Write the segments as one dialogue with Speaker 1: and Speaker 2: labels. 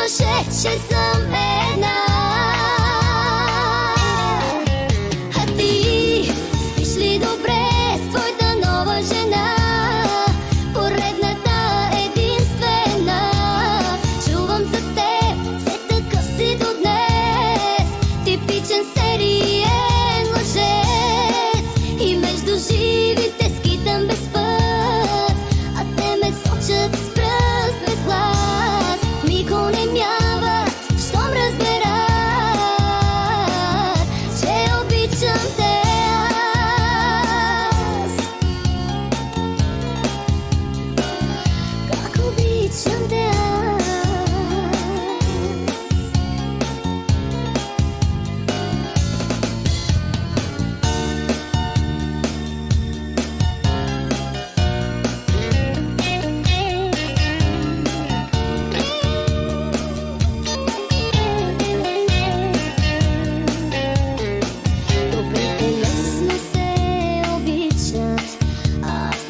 Speaker 1: лъже, че съм една. А ти спиш ли добре с твоята нова жена? Поредната единствена. Чувам за теб, все такъв си до днес. Типичен сериен лъжец. И между живите скитам без път, а те ме сочат с пръст без глас. Миг онемяват, щом разберат, че обичам те аз. Как обичам те аз.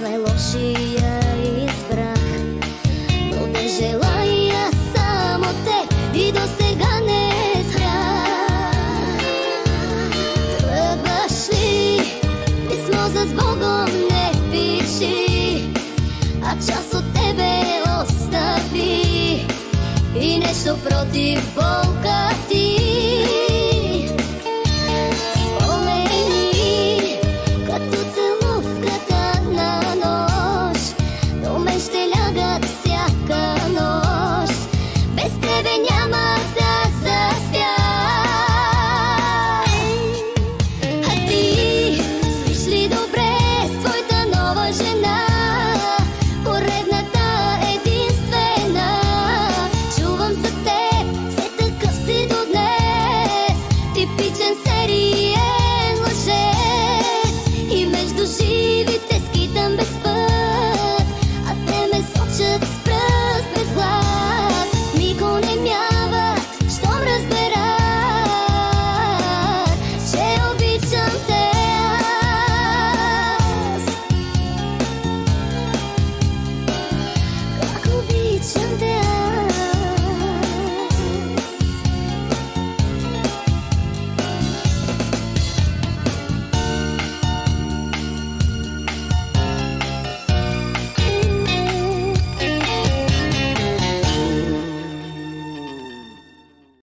Speaker 1: Най-лошия избрах, но не желая само те и до сега не спрях. Тръгваш ли? Писмо за Богом не пиши, а част от тебе остави. И нещо против болката